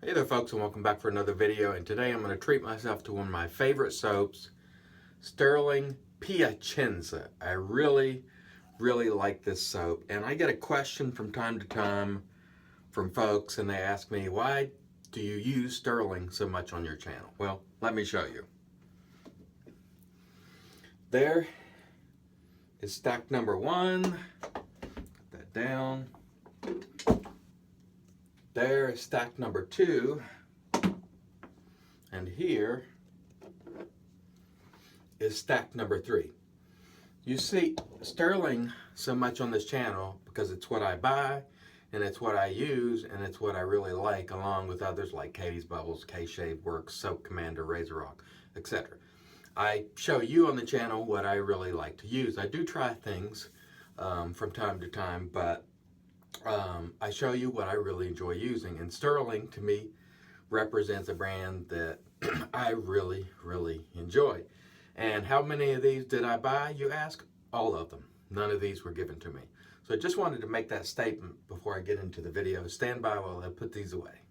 Hey there folks, and welcome back for another video. And today I'm going to treat myself to one of my favorite soaps, Stirling Piacenza. I really like this soap, and I get a question from time to time from folks, and they ask me, why do you use Stirling so much on your channel? Well, let me show you. There is stack number one. Put that down. There is stack number two, and here is stack number three. You see Stirling so much on this channel because it's what I buy, and it's what I use, and it's what I really like, along with others like Katie's Bubbles, K-Shave Works, Soap Commander, RazoRock, etc. I show you on the channel what I really like to use. I do try things from time to time, but I show you what I really enjoy using, and Stirling to me represents a brand that I really enjoy. And how many of these did I buy, you ask? All of them. None of these were given to me. So I just wanted to make that statement before I get into the video. Stand by while I put these away.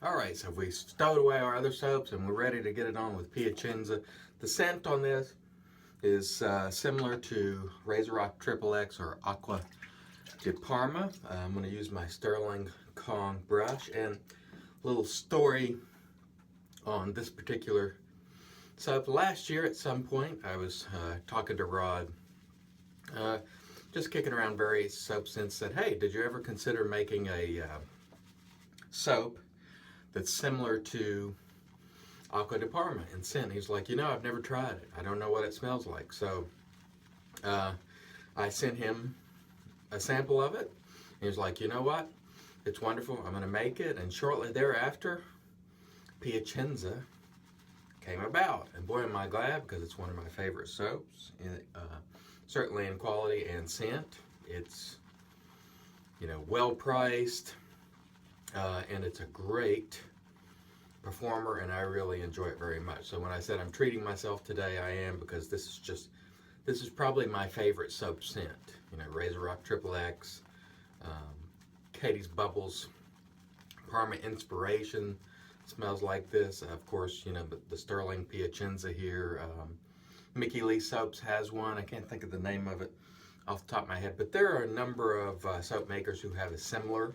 Alright, so we stowed away our other soaps and we're ready to get it on with Piacenza. The scent on this is similar to RazoRock Triple X or Aqua de Parma. I'm going to use my Stirling Kong brush, and a little story on this particular soap. Last year at some point I was talking to Rod, just kicking around various soap scents, said, hey, did you ever consider making a soap that's similar to Aqua de Parma in scent? He's like, you know, I've never tried it. I don't know what it smells like. So I sent him a sample of it. He was like, you know what? It's wonderful. I'm going to make it. And shortly thereafter, Piacenza came about. And boy, am I glad, because it's one of my favorite soaps. Certainly in quality and scent. It's, you know, well priced. And it's a great performer, and I really enjoy it very much. So when I said I'm treating myself today, I am, because this is probably my favorite soap scent. You know, RazoRock Triple X, Katie's Bubbles, Parma Inspiration smells like this. Of course, you know, the Stirling Piacenza here. Mickey Lee Soaps has one. I can't think of the name of it off the top of my head, but there are a number of soap makers who have a similar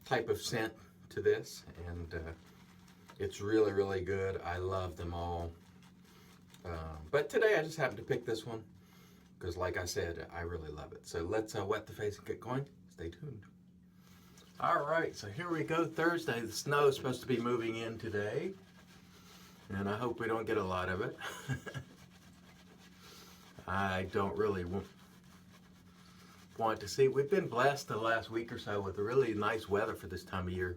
type of scent to this, and it's really good. I love them all. But today I just happened to pick this one because, like I said, I really love it. So let's wet the face and get going. Stay tuned. Alright, so here we go. Thursday. The snow is supposed to be moving in today, and I hope we don't get a lot of it. I don't really want to see. We've been blessed the last week or so with really nice weather for this time of year,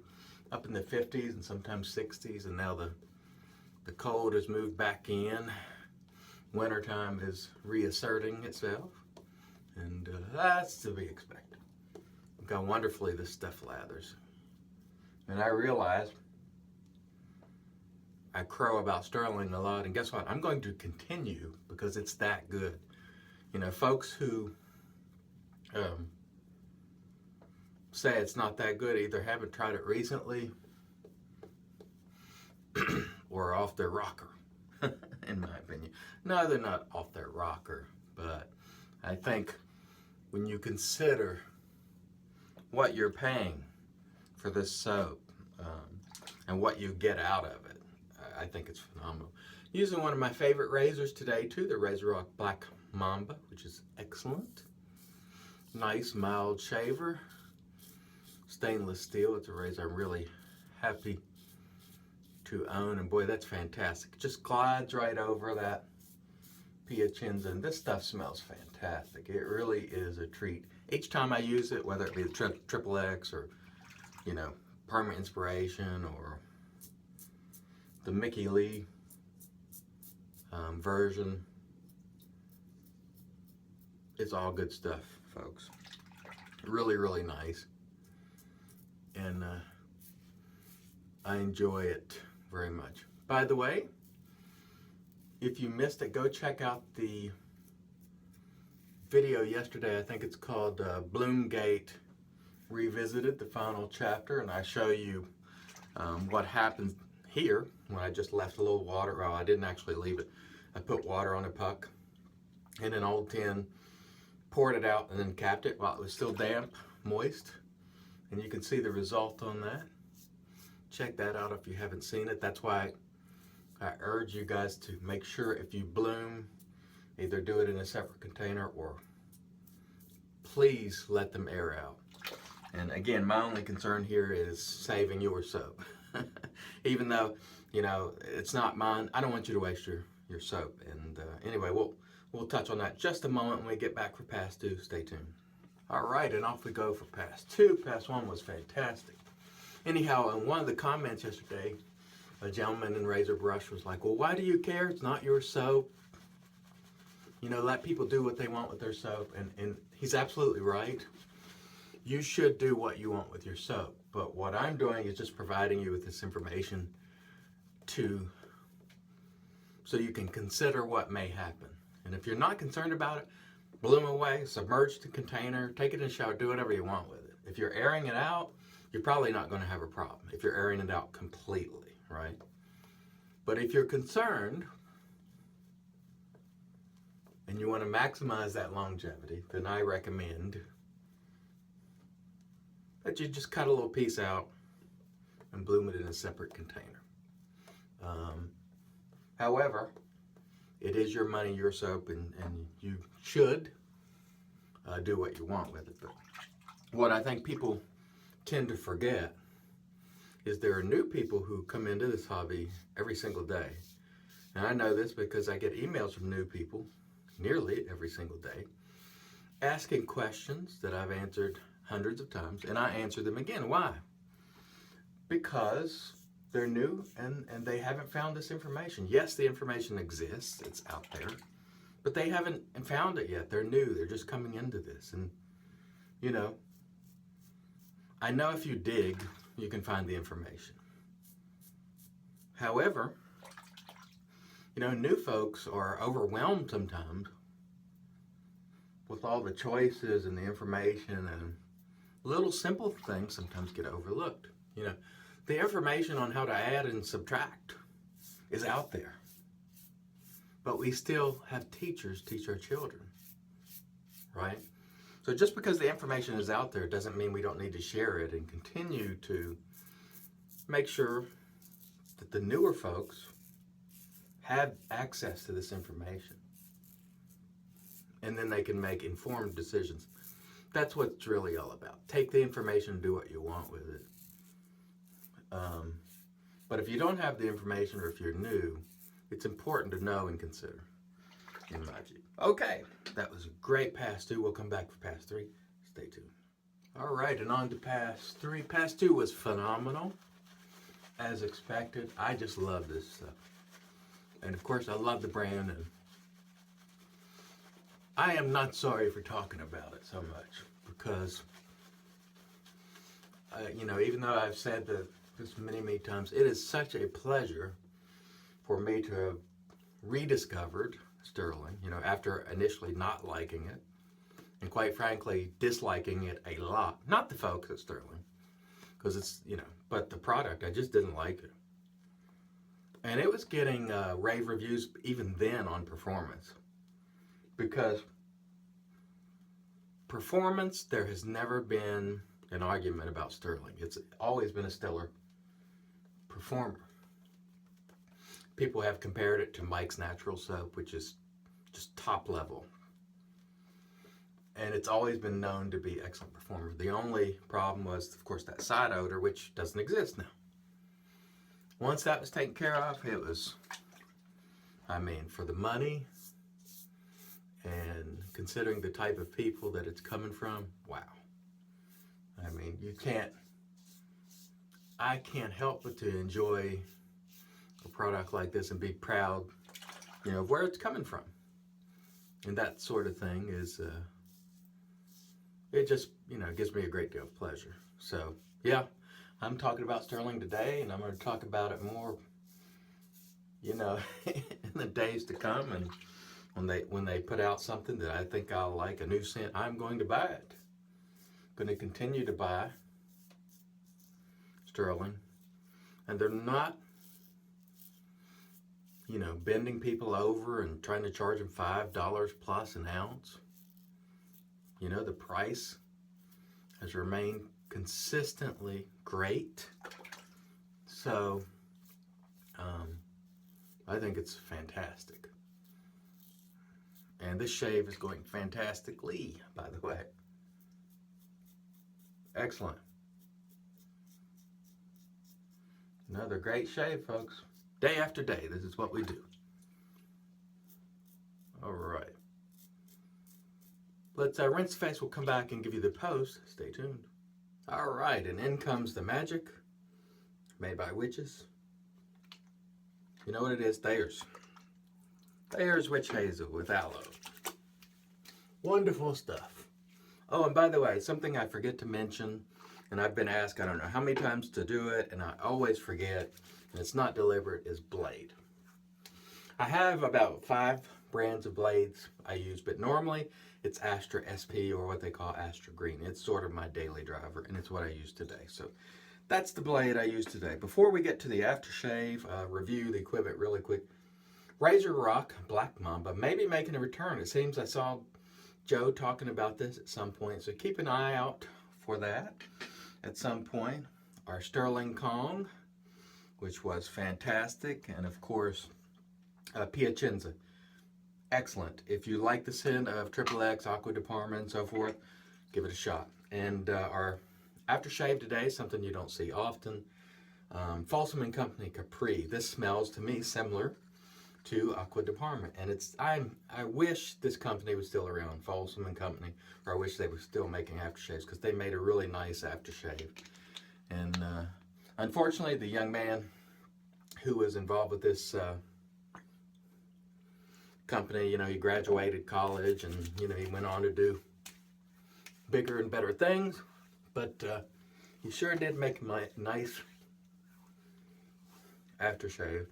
up in the 50s and sometimes 60s, and now the cold has moved back in. Wintertime is reasserting itself, and that's to be expected. Look how wonderfully this stuff lathers. And I realize I crow about Stirling a lot, and guess what? I'm going to continue because it's that good. You know, folks who say it's not that good either haven't tried it recently or off their rocker. In my opinion. No, they're not off their rocker, but I think when you consider what you're paying for this soap and what you get out of it, I think it's phenomenal. Using one of my favorite razors today too, the RazoRock Black Mamba, which is excellent. Nice mild shaver. Stainless steel. It's a razor I'm really happy to own, and boy, that's fantastic. It just glides right over that Piacenza, and this stuff smells fantastic. It really is a treat. Each time I use it, whether it be the Triple X or, you know, Parma Inspiration or the Mickey Lee version, it's all good stuff, folks. Really nice, and I enjoy it very much. By the way, if you missed it, go check out the video yesterday. I think it's called Bloomgate revisited the final chapter, and I show you what happened here when I just left a little water. Well, I didn't actually leave it. I put water on a puck in an old tin, poured it out, and then capped it while it was still damp, moist. And you can see the result on that. Check that out if you haven't seen it. That's why I urge you guys to make sure if you bloom, either do it in a separate container or please let them air out. And again, my only concern here is saving your soap. Even though, you know, it's not mine, I don't want you to waste your soap. And anyway, we'll touch on that just a moment when we get back for pass 2. Stay tuned. All right, and off we go for pass 2. Pass 1 was fantastic. Anyhow, in one of the comments yesterday, a gentleman in Razor Brush was like, well, why do you care? It's not your soap. You know, let people do what they want with their soap. And he's absolutely right. You should do what you want with your soap. But what I'm doing is just providing you with this information so you can consider what may happen. And if you're not concerned about it, bloom away, submerge the container, take it in the shower, do whatever you want with it. If you're airing it out, you're probably not going to have a problem if you're airing it out completely, right? But if you're concerned and you want to maximize that longevity, then I recommend that you just cut a little piece out and bloom it in a separate container. However, it is your money, your soap, and you should do what you want with it. But what I think people tend to forget is there are new people who come into this hobby every single day. And I know this because I get emails from new people nearly every single day asking questions that I've answered hundreds of times, and I answer them again. Why? Because they're new and they haven't found this information. Yes, the information exists, it's out there, but they haven't found it yet. They're new, they're just coming into this. And, you know, I know if you dig, you can find the information. However, you know, new folks are overwhelmed sometimes with all the choices and the information, and little simple things sometimes get overlooked. You know, the information on how to add and subtract is out there. But we still have teachers teach our children, right? So just because the information is out there doesn't mean we don't need to share it and continue to make sure that the newer folks have access to this information. And then they can make informed decisions. That's what it's really all about. Take the information and do what you want with it. But if you don't have the information, or if you're new, it's important to know and consider, in my view. Okay, that was a great pass 2. We'll come back for pass 3. Stay tuned. All right, and on to pass 3. Pass 2 was phenomenal, as expected. I just love this stuff. And of course, I love the brand, and I am not sorry for talking about it so much, because, you know, even though I've said this many times, it is such a pleasure for me to have rediscovered Stirling, you know, after initially not liking it, and quite frankly, disliking it a lot. Not the folks at Stirling, because it's, you know, but the product, I just didn't like it. And it was getting rave reviews even then on performance. Because performance, there has never been an argument about Stirling. It's always been a stellar performer. People have compared it to Mike's Natural Soap, which is just top level. And it's always been known to be excellent performer. The only problem was, of course, that side odor, which doesn't exist now. Once that was taken care of, it was, I mean, for the money and considering the type of people that it's coming from, wow. I mean, I can't help but to enjoy a product like this and be proud, you know, of where it's coming from. And that sort of thing is, it just, you know, gives me a great deal of pleasure. So, yeah, I'm talking about Stirling today, and I'm going to talk about it more, you know, in the days to come. And when they put out something that I think I'll like, a new scent, I'm going to buy it. going to continue to buy Stirling, and they're not, you know, bending people over and trying to charge them $5 plus an ounce. You know, the price has remained consistently great. So, I think it's fantastic. And this shave is going fantastically, by the way. Excellent. Another great shave, folks. Day after day, this is what we do. All right. Let's rinse face. We'll come back and give you the post. Stay tuned. All right, and in comes the magic made by witches. You know what it is? Thayer's. Thayer's Witch Hazel with aloe. Wonderful stuff. Oh, and by the way, something I forget to mention, and I've been asked I don't know how many times to do it, and I always forget, and it's not deliberate, is blade. I have about 5 brands of blades I use, but normally it's Astra SP, or what they call Astra Green. It's sort of my daily driver, and it's what I use today. So that's the blade I use today. Before we get to the aftershave, review the equipment really quick. RazoRock Black Mamba may be making a return. It seems I saw Joe talking about this at some point, so keep an eye out for that at some point. Our Stirling Kong, which was fantastic, and of course Piacenza. Excellent. If you like the scent of XXX, Aqua de Parma, and so forth, give it a shot. And our aftershave today, something you don't see often, Folsom & Company Capri. This smells to me similar to Aqua de Parma, and I wish this company was still around, Folsom & Company, or I wish they were still making aftershaves, because they made a really nice aftershave. And unfortunately, the young man who was involved with this company, you know, he graduated college, and you know, he went on to do bigger and better things, but he sure did make a nice aftershave,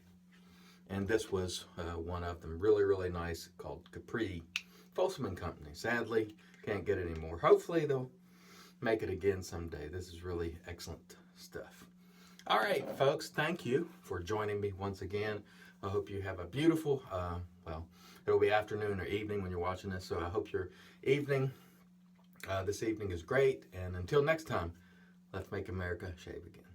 and this was one of them. Really, really nice, called Capri, Folsom & Company. Sadly, can't get it anymore. Hopefully they'll make it again someday. This is really excellent stuff. All right, folks, thank you for joining me once again. I hope you have a beautiful, well, it'll be afternoon or evening when you're watching this, so I hope your evening, this evening is great. And until next time, let's make America shave again.